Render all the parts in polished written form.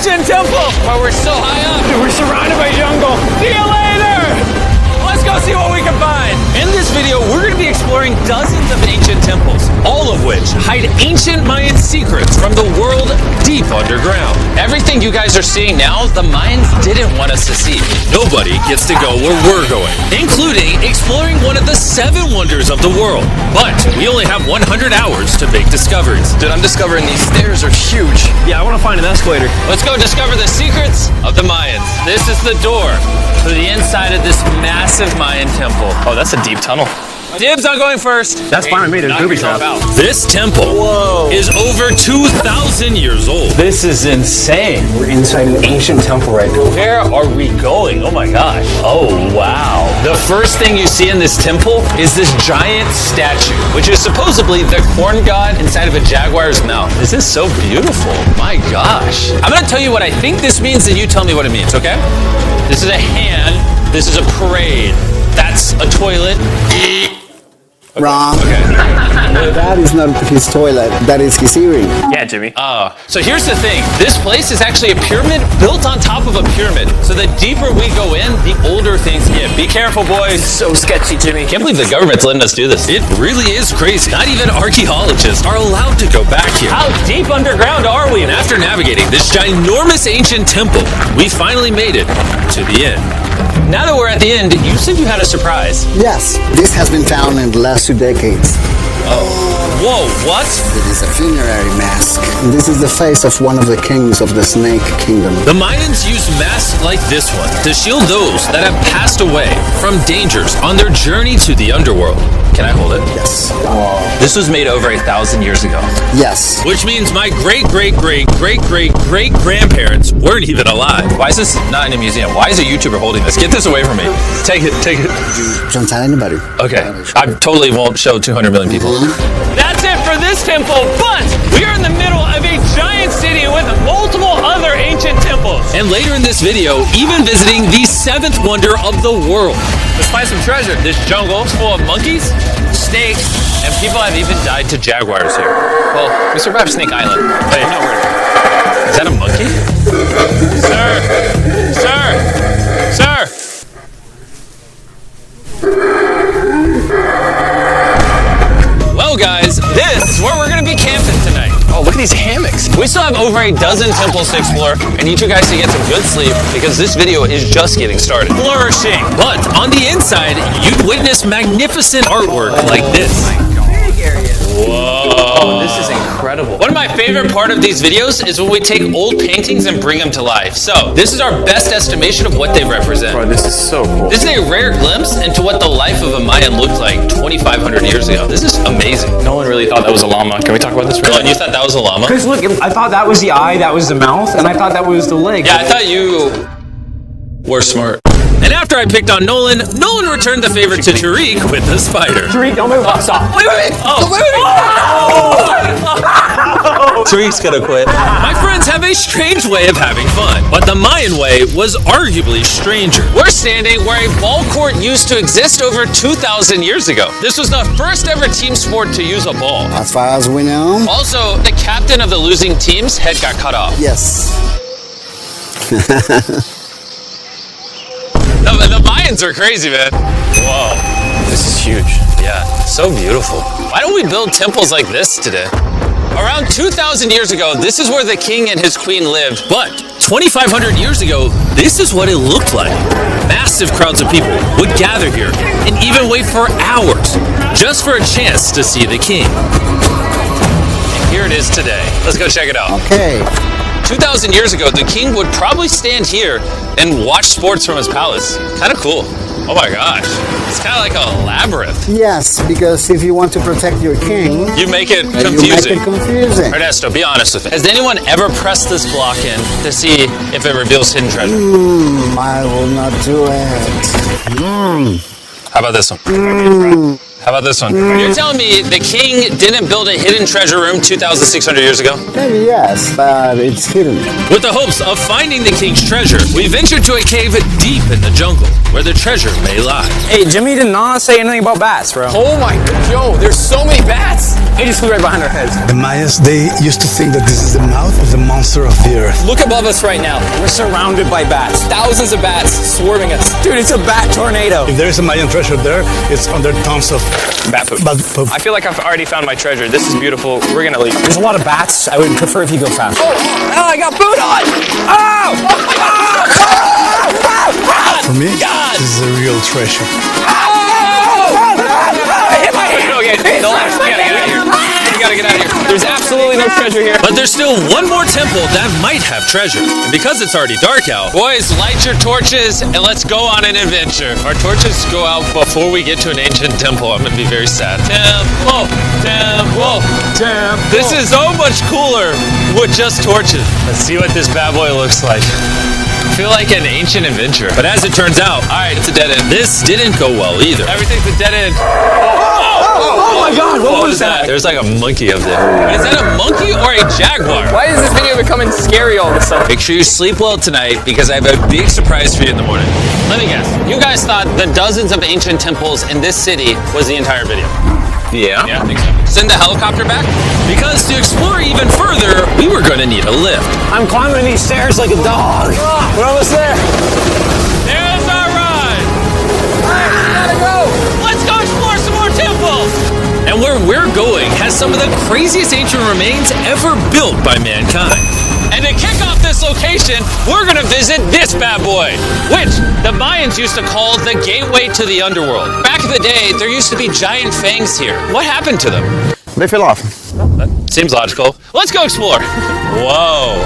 ancient temple. But we're so high up. Dude, we're surrounded by jungle. See you later. Let's go see what we can find. In this video, we're going to be exploring dozens of ancient temples, all of which hide ancient Mayan secrets from the world deep underground. Everything you guys are seeing now, the Mayans didn't want us to see. Nobody gets to go where we're going, including exploring one of the 7 wonders of the world. But we only have 100 hours to make discoveries. Dude, I'm discovering these stairs are huge. Yeah, I want to find an escalator. Let's go discover the secrets of the Mayans. This is the door to the inside of this massive Mayan temple. Oh, that's a deep tunnel. Dibs on going first. That's fine with me. There's booby traps. This temple is over 2,000 years old. This is insane. We're inside an ancient temple right now. Where are we going? Oh my gosh. Oh wow. The first thing you see in this temple is this giant statue, which is supposedly the corn god inside of a jaguar's mouth. This is so beautiful. My gosh. I'm gonna tell you what I think this means, and you tell me what it means, okay? This is a hand. This is a parade. That's a toilet. Wrong. Okay. That is not his toilet. That is his earring. Yeah, Jimmy. So here's the thing. This place is actually a pyramid built on top of a pyramid. So the deeper we go in, the older things get. Be careful, boys. So sketchy, Jimmy. Can't believe the government's letting us do this. It really is crazy. Not even archaeologists are allowed to go back here. How deep underground are we? And after navigating this ginormous ancient temple, we finally made it to the end. Now that we're at the end, you said you had a surprise. Yes, this has been found in the last 2 decades. Whoa, what? It is a funerary mask. This is the face of one of the kings of the Snake Kingdom. The Mayans used masks like this one to shield those that have passed away from dangers on their journey to the underworld. Can I hold it? Yes. This was made over 1,000 years ago. Yes. Which means my great-great-great-great-great-grandparents weren't even alive. Why is this not in a museum? Why is a YouTuber holding this? Get this away from me. Take it, take it. Don't tell anybody. Okay. I totally won't show 200 million people. That's it for this temple, but we are in the middle of a giant city with multiple other ancient temples. And later in this video, even visiting the 7th wonder of the world. Let's find some treasure. This jungle is full of monkeys, snakes, and people have even died to jaguars here. Well, we survived Snake Island. Wait, no, is that a monkey? Sir! Sir! Sir! Well, guys, this is where we're going to be camping tonight. Oh, look at these hammocks. We still have over a dozen temples to explore. I need you guys to get some good sleep because this video is just getting started. Flourishing. But on the inside, you'd witness magnificent artwork like this. Whoa, this is incredible. One of my favorite part of these videos is when we take old paintings and bring them to life. So this is our best estimation of what they represent. Bro, this is so cool. This is a rare glimpse into what the life of a Mayan looked like 2,500 years ago. This is amazing. No one really thought that was a llama. Can we talk about this? Dylan, you thought that was a llama? Because look, I thought that was the eye, that was the mouth, and I thought that was the leg. Yeah, I thought you were smart. And after I picked on Nolan returned the favor to Tariq with the spider. Tariq, don't move. Stop. Wait. Tariq's gonna quit. My friends have a strange way of having fun, but the Mayan way was arguably stranger. We're standing where a ball court used to exist over 2,000 years ago. This was the first ever team sport to use a ball. As far as we know. Also, the captain of the losing team's head got cut off. Yes. The Mayans are crazy, man. Whoa. This is huge. Yeah, so beautiful. Why don't we build temples like this today? Around 2,000 years ago, this is where the king and his queen lived. But 2,500 years ago, this is what it looked like. Massive crowds of people would gather here and even wait for hours just for a chance to see the king. And here it is today. Let's go check it out. Okay. 2,000 years ago, the king would probably stand here and watch sports from his palace. Kind of cool. Oh my gosh. It's kind of like a labyrinth. Yes, because if you want to protect your king, You make it you make confusing. it confusing. Ernesto, be honest with me. Has anyone ever pressed this block in to see if it reveals hidden treasure? I will not do it. How about this one? How about this one? You're telling me the king didn't build a hidden treasure room 2,600 years ago? Maybe yes, but it's hidden. With the hopes of finding the king's treasure, we ventured to a cave deep in the jungle where the treasure may lie. Hey, Jimmy did not say anything about bats, bro. Oh my god, yo, there's so many bats. They just flew right behind our heads. The Mayas, they used to think that this is the mouth of the monster of the earth. Look above us right now. We're surrounded by bats. Thousands of bats swarming us. Dude, it's a bat tornado. If there is a Mayan treasure there, it's under tons of Bat poop. bat poop. I feel like I've already found my treasure. This is beautiful. We're gonna leave. There's a lot of bats. I would prefer if you go faster. Oh, I got food on! Oh! For me, this is a real treasure. I hit my hand. Okay, no, we gotta get out of here. We gotta get out of here. There's absolutely no treasure here. But there's still one more temple that might have treasure. And because it's already dark out, Boys, light your torches and let's go on an adventure. Our torches go out before we get to an ancient temple. I'm gonna be very sad. Temple, temple, temple. This is so much cooler with just torches. Let's see what this bad boy looks like. I feel like an ancient adventure. but as it turns out, Alright, it's a dead end. this didn't go well either. Everything's a dead end. Oh my god, what was that? There's like a monkey up there. Is that a monkey or a jaguar? Why is this video becoming scary all of a sudden? Make sure you sleep well tonight because I have a big surprise for you in the morning. Let me guess. You guys thought the dozens of ancient temples in this city was the entire video. Yeah. Yeah, I think so. Send the helicopter back? Because to explore even further, we were going to need a lift. I'm climbing these stairs like a dog. We're almost there. There's our ride! Let's go explore some more temples! And where we're going has some of the craziest ancient remains ever built by mankind. And to kick off this location, we're gonna visit this bad boy, which the Mayans used to call the gateway to the underworld. Back in the day, there used to be giant fangs here. What happened to them? They fell off. Seems logical. Let's go explore. Whoa.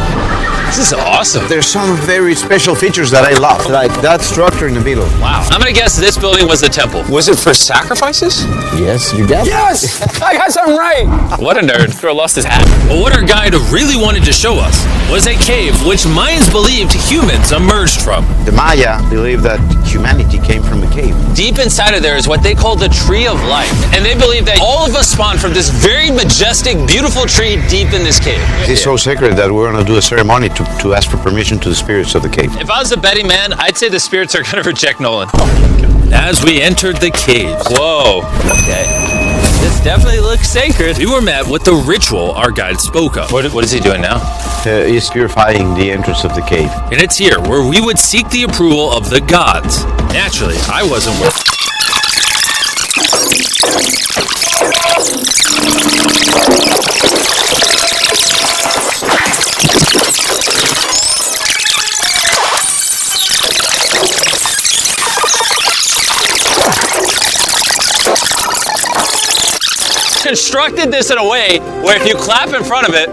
This is awesome. There's some very special features that I love, like that structure in the middle. Wow. I'm gonna guess this building was the temple. Was it for sacrifices? Yes, you guessed. Yes! I got something right. What a nerd. Girl lost his hat. But what our guide really wanted to show us was a cave which Mayans believed humans emerged from. The Maya believe that humanity came from a cave. Deep inside of there is what they call the Tree of Life. And they believe that all of us spawned from this very majestic, beautiful tree deep in this cave. It's so sacred that we're going to do a ceremony to ask for permission to the spirits of the cave. If I was a betting man, I'd say the spirits are gonna reject Nolan. As we entered the caves, Whoa. Okay. This definitely looks sacred. we were met with the ritual our guide spoke of. What is he doing now? He's purifying the entrance of the cave. And it's here where we would seek the approval of the gods. Naturally, I wasn't with. Constructed this in a way where if you clap in front of it,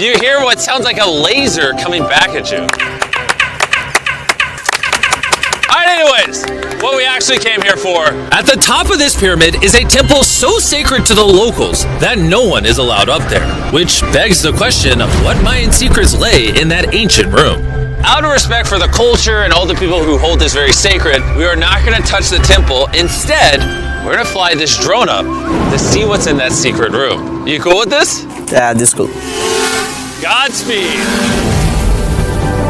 you hear what sounds like a laser coming back at you. Alright, anyways, what we actually came here for. At the top of this pyramid is a temple so sacred to the locals that no one is allowed up there. Which begs the question of what Mayan secrets lay in that ancient room. Out of respect for the culture and all the people who hold this very sacred, we are not going to touch the temple. Instead, we're going to fly this drone up to see what's in that secret room. You cool with this? Yeah, this is cool. Godspeed.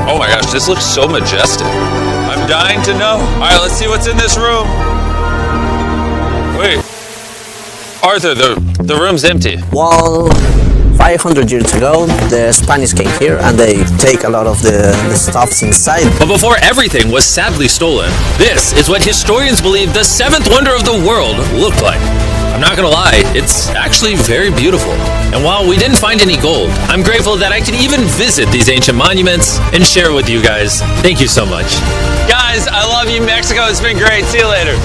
Oh my gosh, this looks so majestic. I'm dying to know. All right, let's see what's in this room. Wait. Arthur, the room's empty. Well, 500 years ago, the Spanish came here and they take a lot of the stuffs inside. But before everything was sadly stolen, this is what historians believe the seventh wonder of the world looked like. I'm not gonna lie, it's actually very beautiful. And while we didn't find any gold, I'm grateful that I could even visit these ancient monuments and share with you guys. Thank you so much. Guys, I love you, Mexico. It's been great. See you later.